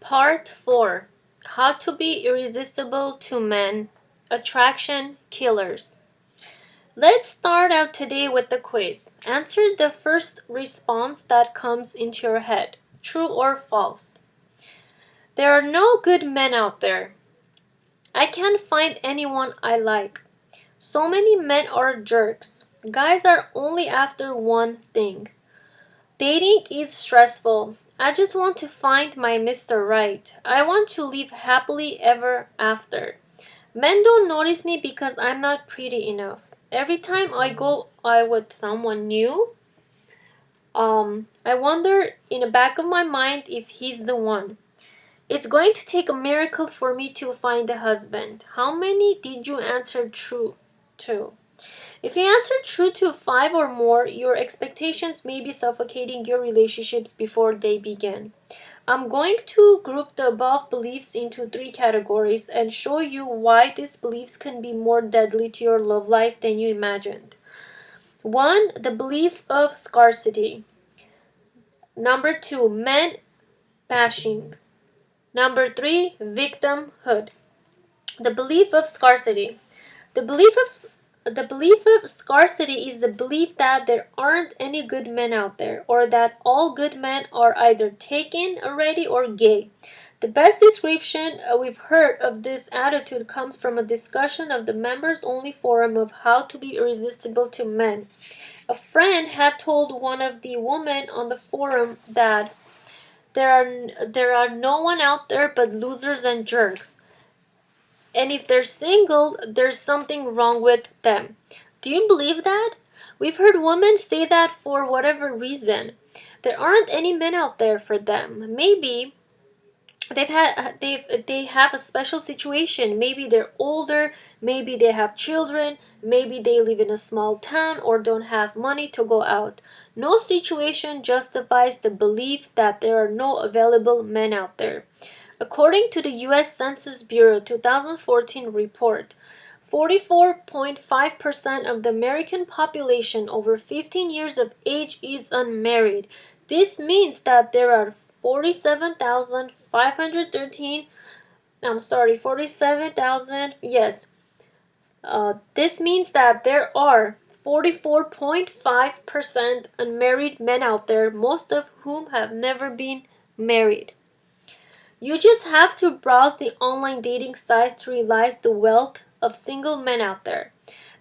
Part 4. How to be irresistible to men. Attraction killers. Let's start out today with the quiz. Answer the first response that comes into your head. True or false? There are no good men out there. I can't find anyone I like. So many men are jerks. Guys are only after one thing. Dating is stressful. I just want to find my Mr. Right. I want to live happily ever after. Men don't notice me because I'm not pretty enough. Every time I go out with someone new, I wonder in the back of my mind if he's the one. It's going to take a miracle for me to find a husband. How many did you answer true to? If you answered true to 5 or more, your expectations may be suffocating your relationships before they begin. I'm going to group the above beliefs into 3 categories and show you why these beliefs can be more deadly to your love life than you imagined. 1. The belief of scarcity. Number 2. Men bashing. Number 3. Victimhood. The belief of scarcity. The belief of scarcity is the belief that there aren't any good men out there, or that all good men are either taken already or gay. The best description we've heard of this attitude comes from a discussion of the members-only forum of how to be irresistible to men. A friend had told one of the women on the forum that there are no one out there but losers and jerks. And if they're single, there's something wrong with them. Do you believe that? We've heard women say that for whatever reason. There aren't any men out there for them. Maybe they have a special situation. Maybe they're older, maybe they have children, maybe they live in a small town or don't have money to go out. No situation justifies the belief that there are no available men out there. According to the U.S. Census Bureau 2014 report, 44.5% of the American population over 15 years of age is unmarried. This means that there are 47,000, yes. This means that there are 44.5% unmarried men out there, most of whom have never been married. You just have to browse the online dating sites to realize the wealth of single men out there.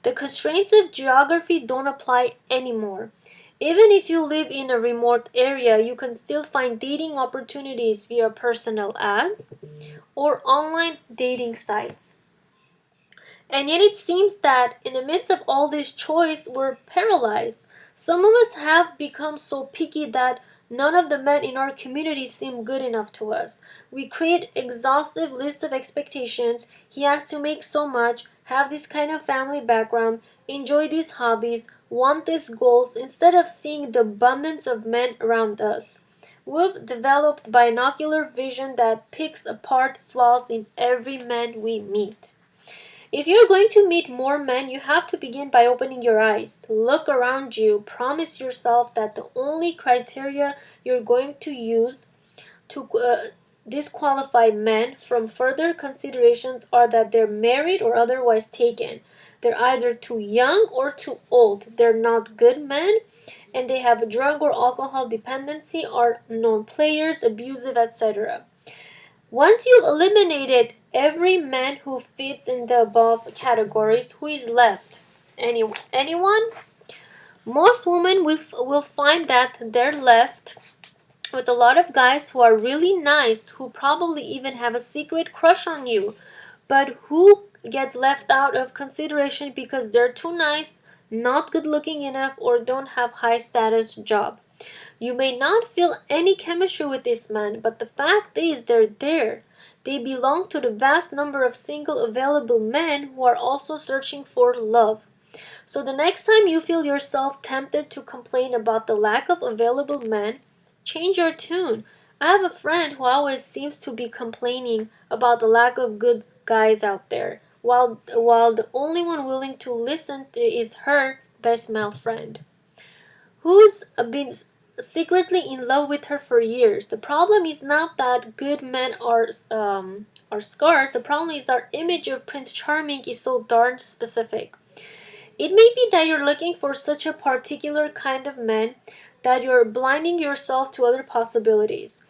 The constraints of geography don't apply anymore. Even if you live in a remote area, you can still find dating opportunities via personal ads or online dating sites. And yet it seems that in the midst of all this choice, we're paralyzed. Some of us have become so picky that none of the men in our community seem good enough to us. We create exhaustive lists of expectations. He has to make so much, have this kind of family background, enjoy these hobbies, want these goals, instead of seeing the abundance of men around us. We've developed binocular vision that picks apart flaws in every man we meet. If you're going to meet more men, you have to begin by opening your eyes. Look around you. Promise yourself that the only criteria you're going to use to disqualify men from further considerations are that they're married or otherwise taken. They're either too young or too old. They're not good men, and they have a drug or alcohol dependency, are known players, abusive, etc. Once you've eliminated every man who fits in the above categories, who is left? Anyone? Most women will find that they're left with a lot of guys who are really nice, who probably even have a secret crush on you, but who get left out of consideration because they're too nice, not good looking enough, or don't have high status job. You may not feel any chemistry with this man, but the fact is they're there. They belong to the vast number of single available men who are also searching for love. So the next time you feel yourself tempted to complain about the lack of available men, change your tune. I have a friend who always seems to be complaining about the lack of good guys out there, while the only one willing to listen to is her best male friend. Who's been secretly in love with her for years. The problem is not that good men are scarce. The problem is our image of Prince Charming is so darn specific. It may be that you're looking for such a particular kind of man that you're blinding yourself to other possibilities.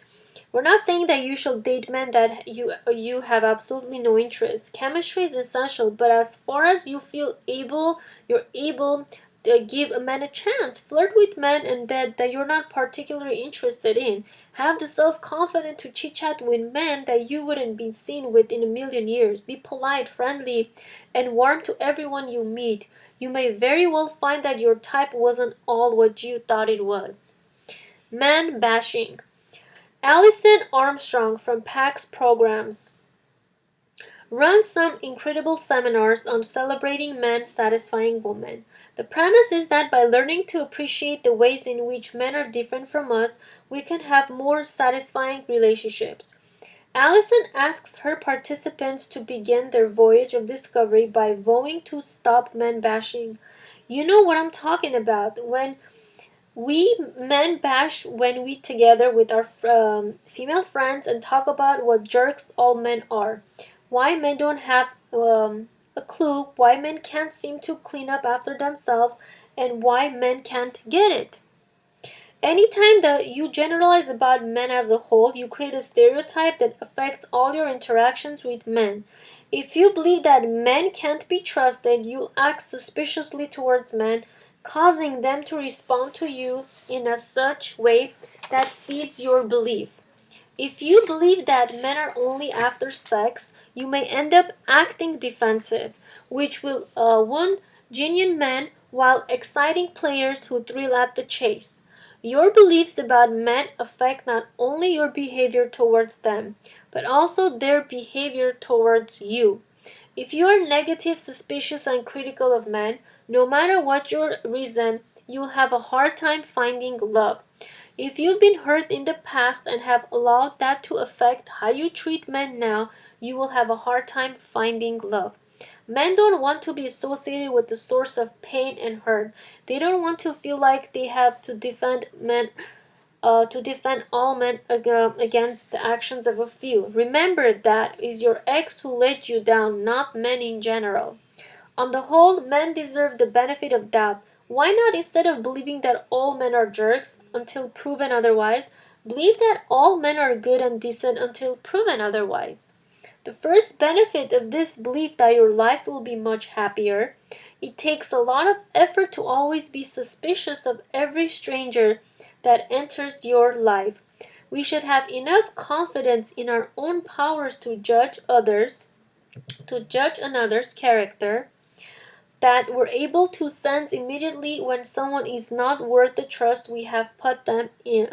We're not saying that you should date men that you have absolutely no interest. Chemistry is essential, but as far as you feel able, you're able to give a man a chance. Flirt with men and that you're not particularly interested in. Have the self-confidence to chit-chat with men that you wouldn't be seen with in a million years. Be polite, friendly, and warm to everyone you meet. You may very well find that your type wasn't all what you thought it was. Man bashing. Alison Armstrong from PAC's programs runs some incredible seminars on celebrating men satisfying women. The premise is that by learning to appreciate the ways in which men are different from us, we can have more satisfying relationships. Alison asks her participants to begin their voyage of discovery by vowing to stop men bashing. You know what I'm talking about. When we men bash when we together with our female friends and talk about what jerks all men are. Why men don't have a clue, why men can't seem to clean up after themselves, and why men can't get it. Anytime that you generalize about men as a whole, you create a stereotype that affects all your interactions with men. If you believe that men can't be trusted, you'll act suspiciously towards men, causing them to respond to you in a such way that feeds your belief. If you believe that men are only after sex, you may end up acting defensive, which will wound genuine men while exciting players who thrill at the chase. Your beliefs about men affect not only your behavior towards them, but also their behavior towards you. If you are negative, suspicious, and critical of men, no matter what your reason, you'll have a hard time finding love. If you've been hurt in the past and have allowed that to affect how you treat men now, you will have a hard time finding love. Men don't want to be associated with the source of pain and hurt. They don't want to feel like they have to defend all men against the actions of a few. Remember that is your ex who let you down, not men in general. On the whole, men deserve the benefit of doubt. Why not, instead of believing that all men are jerks until proven otherwise, believe that all men are good and decent until proven otherwise? The first benefit of this belief that your life will be much happier. It takes a lot of effort to always be suspicious of every stranger that enters your life. We should have enough confidence in our own powers to judge another's character, that we're able to sense immediately when someone is not worth the trust we have put in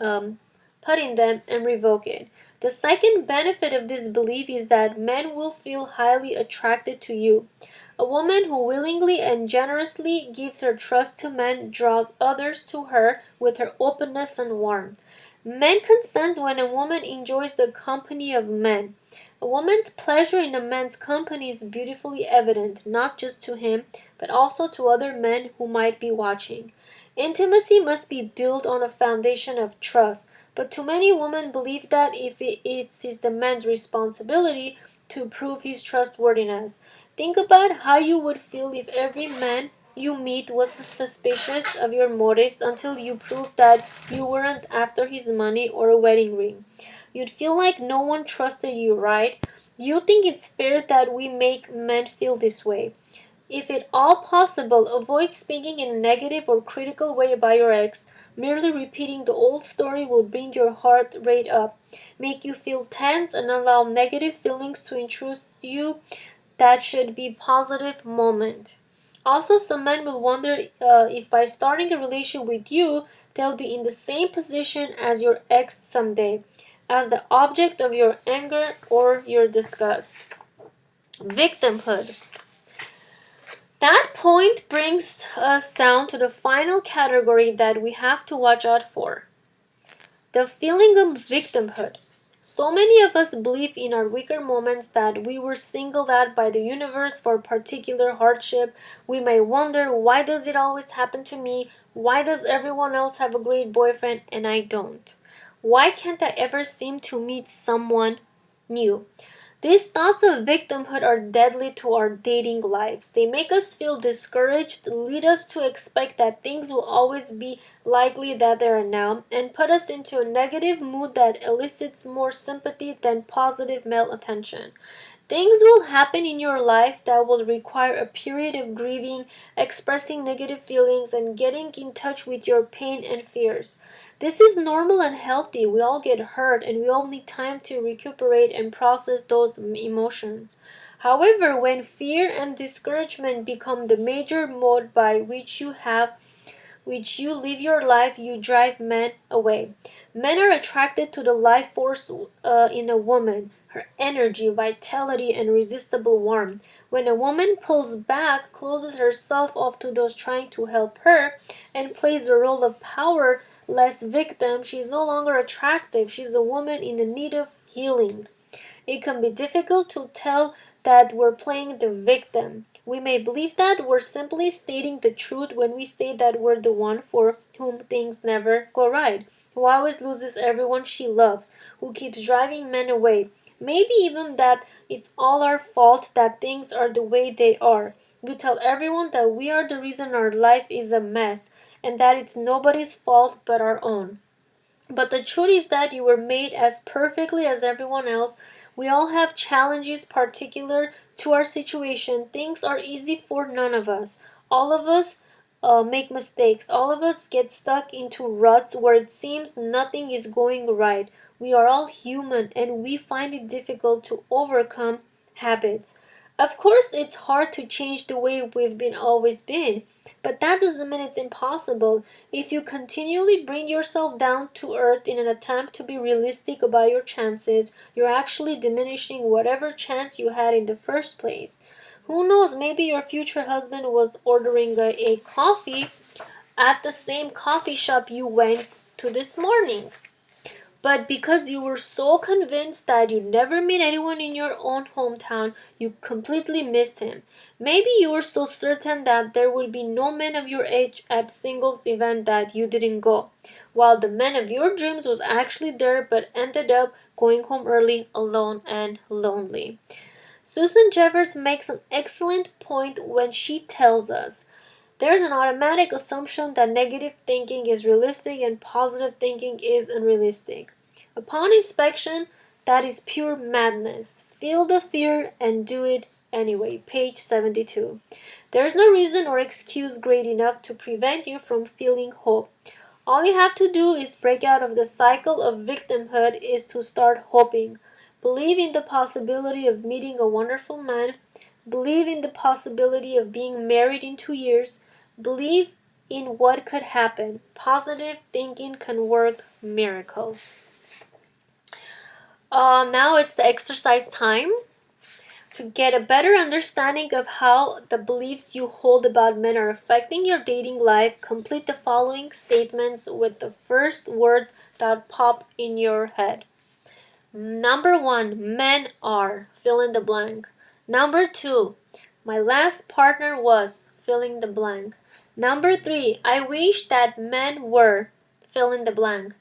them and revoke it. The second benefit of this belief is that men will feel highly attracted to you. A woman who willingly and generously gives her trust to men draws others to her with her openness and warmth. Men can sense when a woman enjoys the company of men. A woman's pleasure in a man's company is beautifully evident, not just to him, but also to other men who might be watching. Intimacy must be built on a foundation of trust, but too many women believe that if it is the man's responsibility to prove his trustworthiness. Think about how you would feel if every man you meet was suspicious of your motives until you proved that you weren't after his money or a wedding ring. You'd feel like no one trusted you, right? Do you think it's fair that we make men feel this way? If at all possible, avoid speaking in a negative or critical way about your ex. Merely repeating the old story will bring your heart rate up, make you feel tense, and allow negative feelings to intrude you. That should be a positive moment. Also, some men will wonder if by starting a relationship with you, they'll be in the same position as your ex someday, as the object of your anger or your disgust. Victimhood. That point brings us down to the final category that we have to watch out for. The feeling of victimhood. So many of us believe in our weaker moments that we were singled out by the universe for particular hardship. We may wonder, why does it always happen to me? Why does everyone else have a great boyfriend and I don't? Why can't I ever seem to meet someone new? These thoughts of victimhood are deadly to our dating lives. They make us feel discouraged, lead us to expect that things will always be likely that they are now, and put us into a negative mood that elicits more sympathy than positive male attention. Things will happen in your life that will require a period of grieving, expressing negative feelings, and getting in touch with your pain and fears. This is normal and healthy. We all get hurt and we all need time to recuperate and process those emotions. However, when fear and discouragement become the major mode by which you live your life, you drive men away. Men are attracted to the life force in a woman, her energy, vitality, and irresistible warmth. When a woman pulls back, closes herself off to those trying to help her, and plays the role of powerless victim, she is no longer attractive. She is a woman in need of healing. It can be difficult to tell that we're playing the victim. We may believe that we're simply stating the truth when we say that we're the one for whom things never go right, who always loses everyone she loves, who keeps driving men away. Maybe even that it's all our fault that things are the way they are. We tell everyone that we are the reason our life is a mess and that it's nobody's fault but our own. But the truth is that you were made as perfectly as everyone else. We all have challenges particular to our situation. Things are easy for none of us. All of us make mistakes. All of us get stuck into ruts where it seems nothing is going right. We are all human and we find it difficult to overcome habits. Of course, it's hard to change the way we've been always been, but that doesn't mean it's impossible. If you continually bring yourself down to earth in an attempt to be realistic about your chances, you're actually diminishing whatever chance you had in the first place. Who knows, maybe your future husband was ordering a coffee at the same coffee shop you went to this morning. But because you were so convinced that you'd never meet anyone in your own hometown, you completely missed him. Maybe you were so certain that there would be no men of your age at singles event that you didn't go, while the man of your dreams was actually there but ended up going home early, alone and lonely. Susan Jeffers makes an excellent point when she tells us there's an automatic assumption that negative thinking is realistic and positive thinking is unrealistic. Upon inspection, that is pure madness. Feel the fear and do it anyway. Page 72. There's no reason or excuse great enough to prevent you from feeling hope. All you have to do is break out of the cycle of victimhood is to start hoping. Believe in the possibility of meeting a wonderful man. Believe in the possibility of being married in 2 years. Believe in what could happen. Positive thinking can work miracles. Now it's the exercise time. To get a better understanding of how the beliefs you hold about men are affecting your dating life, complete the following statements with the first word that pop in your head. Number 1, men are, fill in the blank. Number 2, my last partner was, fill in the blank. Number 3, I wish that men were, fill in the blank.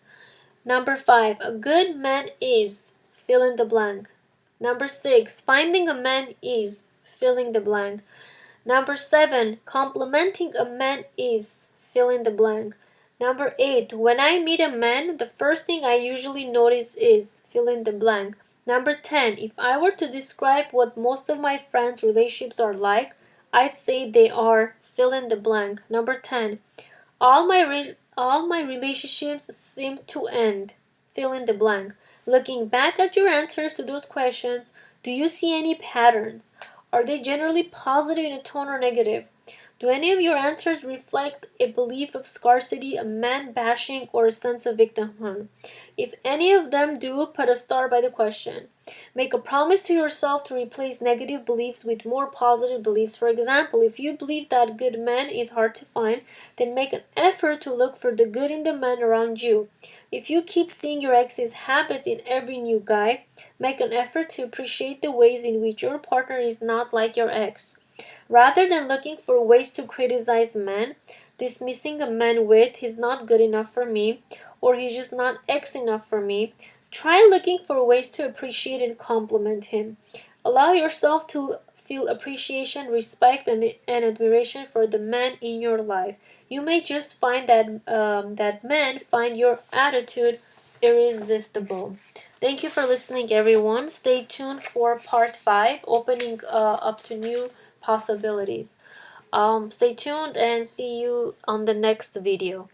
Number 5, a good man is, fill in the blank. Number 6, finding a man is, fill in the blank. Number 7, complimenting a man is, fill in the blank. Number 8, when I meet a man, the first thing I usually notice is, fill in the blank. Number 10, if I were to describe what most of my friends' relationships are like, I'd say they are, fill in the blank. Number 10, all my relationships seem to end, fill in the blank. Looking back at your answers to those questions, do you see any patterns? Are they generally positive in a tone or negative? Do any of your answers reflect a belief of scarcity, a man bashing, or a sense of victimhood? If any of them do, put a star by the question. Make a promise to yourself to replace negative beliefs with more positive beliefs. For example, if you believe that good men is hard to find, then make an effort to look for the good in the men around you. If you keep seeing your ex's habits in every new guy, make an effort to appreciate the ways in which your partner is not like your ex. Rather than looking for ways to criticize men, dismissing a man with "he's not good enough for me" or "he's just not X enough for me," try looking for ways to appreciate and compliment him. Allow yourself to feel appreciation, respect, and admiration for the men in your life. You may just find that men find your attitude irresistible. Thank you for listening, everyone. Stay tuned for part 5, opening up to new possibilities. Stay tuned and see you on the next video.